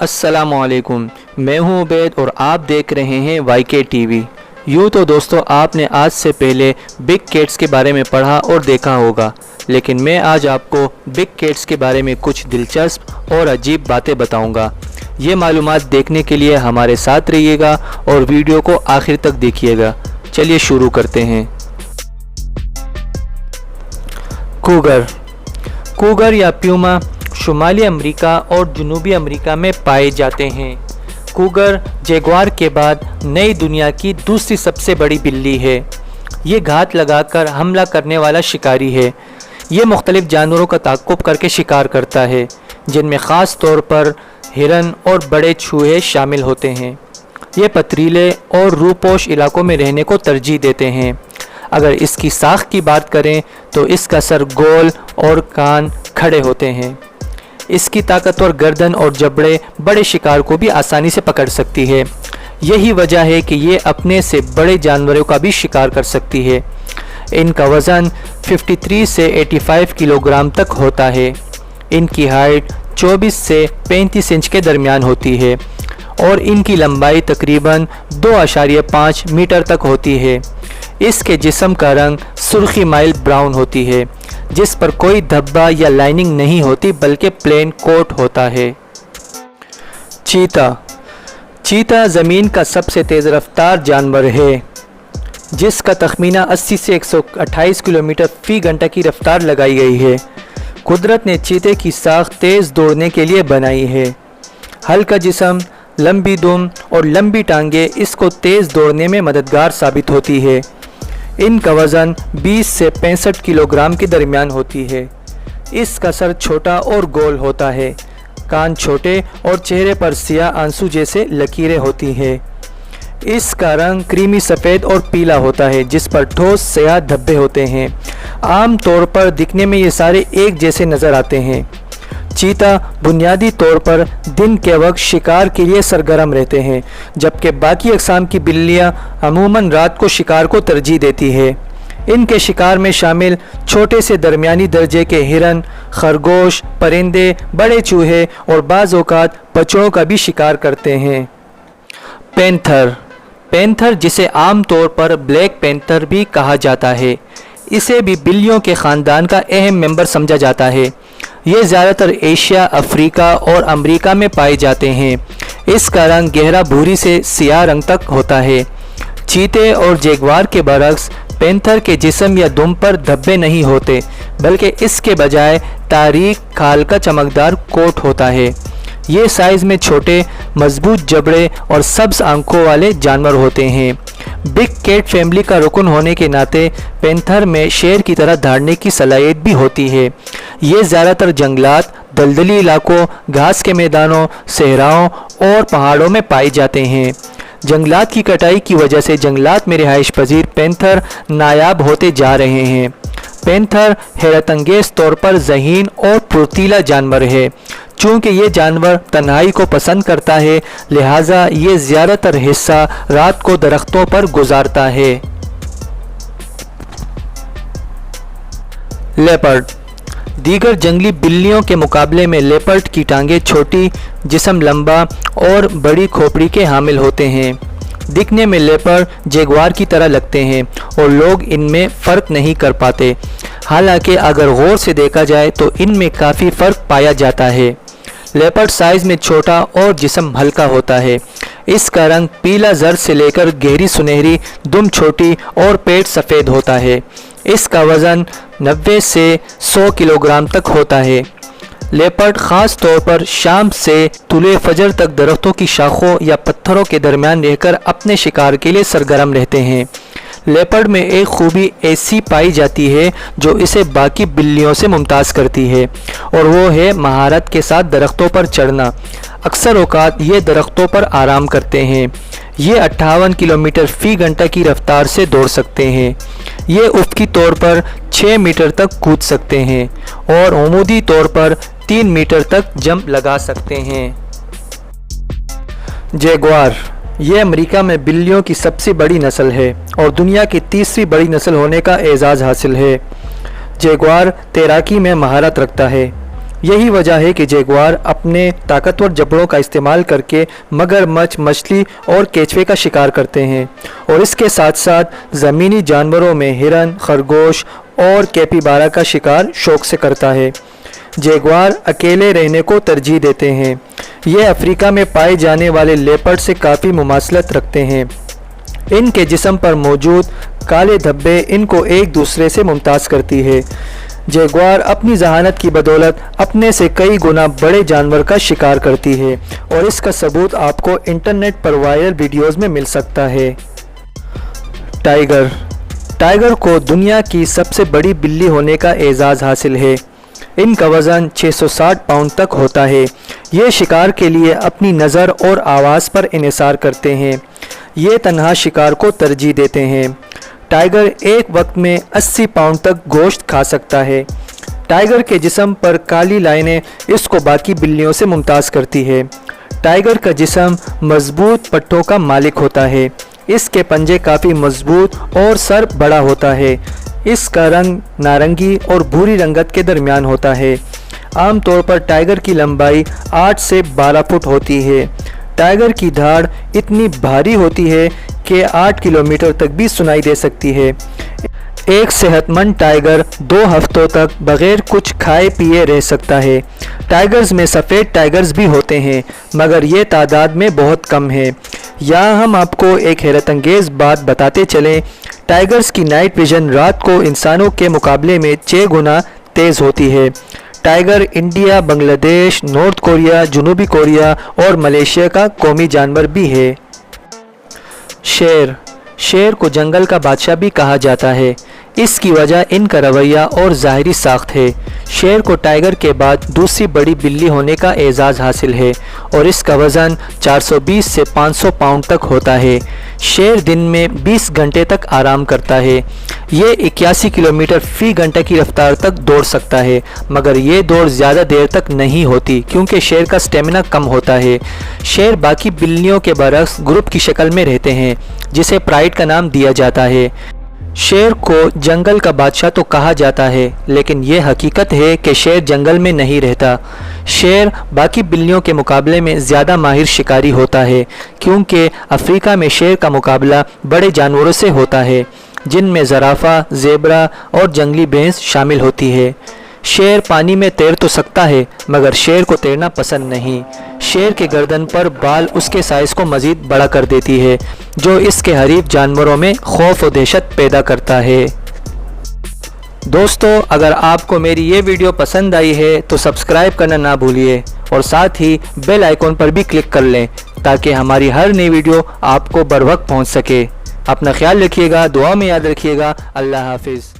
अस्सलामुअलैकुम, मैं हूं उबैद और आप देख रहे हैं YK TV। यूँ तो दोस्तों आपने आज से पहले बिग कैट्स के बारे में पढ़ा और देखा होगा, लेकिन मैं आज आपको बिग कैट्स के बारे में कुछ दिलचस्प और अजीब बातें बताऊंगा। ये मालूमात देखने के लिए हमारे साथ रहिएगा और वीडियो को आखिर तक देखिएगा। चलिए शुरू करते हैं। कूगर या प्यूमा शुमाली अमेरिका और जनूबी अमेरिका में पाए जाते हैं। कूगर जैगुआर के बाद नई दुनिया की दूसरी सबसे बड़ी बिल्ली है। ये घात लगाकर हमला करने वाला शिकारी है। ये मुख्तलिफ जानवरों का ताक़ुब करके शिकार करता है, जिनमें ख़ास तौर पर हिरन और बड़े चूहे शामिल होते हैं। ये पथरीले और रूपोश इलाकों में रहने को तरजीह देते हैं। अगर इसकी साख की बात करें तो इसका सर गोल और कान खड़े होते हैं। इसकी ताकतवर गर्दन और जबड़े बड़े शिकार को भी आसानी से पकड़ सकती है। यही वजह है कि ये अपने से बड़े जानवरों का भी शिकार कर सकती है। इनका वज़न 53 से 85 किलोग्राम तक होता है। इनकी हाइट 24 से 35 इंच के दरमियान होती है और इनकी लंबाई तकरीबन 2.5 मीटर तक होती है। इसके जिस्म का रंग सुर्खी माइल ब्राउन होती है, जिस पर कोई धब्बा या लाइनिंग नहीं होती बल्कि प्लेन कोट होता है। चीता ज़मीन का सबसे तेज़ रफ्तार जानवर है, जिसका तखमीना 80 से 128 किलोमीटर फ़ी घंटा की रफ्तार लगाई गई है। कुदरत ने चीते की साख तेज़ दौड़ने के लिए बनाई है। हल्का जिस्म, लंबी दुम और लंबी टांगें इसको तेज़ दौड़ने में मददगार साबित होती है। इनका वज़न 20 से 65 किलोग्राम के दरमियान होती है। इसका सर छोटा और गोल होता है, कान छोटे और चेहरे पर सियाह आंसू जैसे लकीरें होती हैं। इसका रंग क्रीमी सफ़ेद और पीला होता है, जिस पर ठोस सियाह धब्बे होते हैं। आम तौर पर दिखने में ये सारे एक जैसे नज़र आते हैं। चीता बुनियादी तौर पर दिन के वक्त शिकार के लिए सरगर्म रहते हैं, जबकि बाकी अक़साम की बिल्लियाँ अमूमन रात को शिकार को तरजीह देती है। इनके शिकार में शामिल छोटे से दरमियानी दर्जे के हिरन, खरगोश, परिंदे, बड़े चूहे और बाज़ औक़ात बछड़ों का भी शिकार करते हैं। पैंथर, जिसे आम तौर पर ब्लैक पैंथर भी कहा जाता है, इसे भी बिल्लियों के ख़ानदान का अहम मेंबर समझा जाता है। ये ज़्यादातर एशिया, अफ्रीका और अमेरिका में पाए जाते हैं। इसका रंग गहरा भूरी से सियाह रंग तक होता है। चीते और जैगुआर के बरक्स पैंथर के जिस्म या दुम पर धब्बे नहीं होते, बल्कि इसके बजाय तारीक खाल का चमकदार कोट होता है। ये साइज़ में छोटे, मजबूत जबड़े और सब्ज़ आंखों वाले जानवर होते हैं। बिग कैट फैमिली का रुकन होने के नाते पैंथर में शेर की तरह दहाड़ने की सलाहियत भी होती है। ये ज़्यादातर जंगलात, दलदली इलाकों, घास के मैदानों, सहराओं और पहाड़ों में पाए जाते हैं। जंगलात की कटाई की वजह से जंगलात में रिहाइश पजीर पैंथर नायाब होते जा रहे हैं। पैंथर हैरत अंगेज़ तौर पर ज़हीन और फुर्तीला जानवर है। चूँकि ये जानवर तन्हाई को पसंद करता है, लिहाजा ये ज़्यादातर हिस्सा रात को दरख्तों पर गुजारता है। लेपर्ड, दीगर जंगली बिल्लियों के मुकाबले में लेपर्ड की टांगें छोटी, जिस्म लंबा और बड़ी खोपड़ी के हामिल होते हैं। दिखने में लेपर्ड जैगुआर की तरह लगते हैं और लोग इनमें फ़र्क नहीं कर पाते। हालांकि अगर गौर से देखा जाए तो इनमें काफ़ी फ़र्क पाया जाता है। लेपर्ड साइज़ में छोटा और जिस्म हल्का होता है। इसका रंग पीला जर्द से लेकर गहरी सुनहरी, दुम छोटी और पेट सफ़ेद होता है। इसका वज़न 90 से 100 किलोग्राम तक होता है। लेपर्ड ख़ास तौर पर शाम से तुले फजर तक दरख्तों की शाखों या पत्थरों के दरमियान रहकर अपने शिकार के लिए सरगर्म रहते हैं। लेपर्ड में एक खूबी ऐसी पाई जाती है जो इसे बाकी बिल्लियों से मुमताज़ करती है, और वो है महारत के साथ दरख्तों पर चढ़ना। अक्सर औक़ात ये दरख्तों पर आराम करते हैं। ये 58 किलोमीटर फ़ी घंटा की रफ्तार से दौड़ सकते हैं। ये उफ़क़ी तौर पर 6 मीटर तक कूद सकते हैं और उमूदी तौर पर 3 मीटर तक जंप लगा सकते हैं। जैगुआर, ये अमेरिका में बिल्लियों की सबसे बड़ी नस्ल है और दुनिया की तीसरी बड़ी नस्ल होने का एजाज़ हासिल है। जैगुआर तैराकी में महारत रखता है। यही वजह है कि जैगुआर अपने ताकतवर जबड़ों का इस्तेमाल करके मगरमच्छ, मछली और केचुए का शिकार करते हैं और इसके साथ साथ ज़मीनी जानवरों में हिरन, खरगोश और कैपिबारा का शिकार शौक से करता है। जैगुआर अकेले रहने को तरजीह देते हैं। ये अफ्रीका में पाए जाने वाले लेपर्ड से काफ़ी मुमासलत रखते हैं। इनके जिस्म पर मौजूद काले धब्बे इनको एक दूसरे से मुमताज़ करती है। जैगुआर अपनी जहानत की बदौलत अपने से कई गुना बड़े जानवर का शिकार करती है और इसका सबूत आपको इंटरनेट पर वायरल वीडियोस में मिल सकता है। टाइगर को दुनिया की सबसे बड़ी बिल्ली होने का एजाज़ हासिल है। इनका वज़न 660 पाउंड तक होता है। ये शिकार के लिए अपनी नज़र और आवाज़ पर इन्हिसार करते हैं। ये तन्हा शिकार को तरजीह देते हैं। टाइगर एक वक्त में 80 पाउंड तक गोश्त खा सकता है। टाइगर के जिस्म पर काली लाइनें इसको बाकी बिल्लियों से मुमताज़ करती है। टाइगर का जिस्म मजबूत पट्टों का मालिक होता है। इसके पंजे काफ़ी मजबूत और सर बड़ा होता है। इसका रंग नारंगी और भूरी रंगत के दरमियान होता है। आमतौर पर टाइगर की लंबाई 8 से 12 फुट होती है। टाइगर की धाड़ इतनी भारी होती है कि 8 किलोमीटर तक भी सुनाई दे सकती है। एक सेहतमंद टाइगर 2 हफ्तों तक बग़ैर कुछ खाए पिए रह सकता है। टाइगर्स में सफ़ेद टाइगर्स भी होते हैं, मगर ये तादाद में बहुत कम है। यहाँ हम आपको एक हैरत अंगेज़ बात बताते चलें। टाइगर्स की नाइट विज़न रात को इंसानों के मुकाबले में 6 गुना तेज़ होती है। Tiger India, Bangladesh, north Korea, जनूबी कोरिया और मलेशिया का कौमी जानवर भी है। शेर को जंगल का बादशाह भी कहा जाता है। इसकी वजह इनका रवैया और ज़ाहिरी साख्त है। शेर को टाइगर के बाद दूसरी बड़ी बिल्ली होने का एजाज़ हासिल है और इसका वज़न 420 से 500 पाउंड तक होता है। शेर दिन में 20 घंटे तक आराम करता है। ये 81 किलोमीटर फ़ी घंटे की रफ्तार तक दौड़ सकता है, मगर ये दौड़ ज़्यादा देर तक नहीं होती क्योंकि शेर का स्टेमिना कम होता है। शेर बाकी बिल्लियों के बरक्स ग्रुप की शक्ल में रहते हैं, जिसे प्राइड का नाम दिया जाता है। शेर को जंगल का बादशाह तो कहा जाता है, लेकिन ये हकीकत है कि शेर जंगल में नहीं रहता। शेर बाकी बिल्लियों के मुकाबले में ज़्यादा माहिर शिकारी होता है क्योंकि अफ्रीका में शेर का मुकाबला बड़े जानवरों से होता है, जिनमें ज़राफ़ा, ज़ेबरा और जंगली भैंस शामिल होती है। शेर पानी में तैर तो सकता है, मगर शेर को तैरना पसंद नहीं। शेर के गर्दन पर बाल उसके साइज़ को मज़ीद बड़ा कर देती है, जो इसके हरीफ जानवरों में खौफ और दहशत पैदा करता है। दोस्तों, अगर आपको मेरी ये वीडियो पसंद आई है तो सब्सक्राइब करना ना भूलिए और साथ ही बेल आइकॉन पर भी क्लिक कर लें ताकि हमारी हर नई वीडियो आपको बर वक्त पहुँच सके। अपना ख्याल रखिएगा, दुआ में याद रखिएगा। अल्लाह हाफिज़।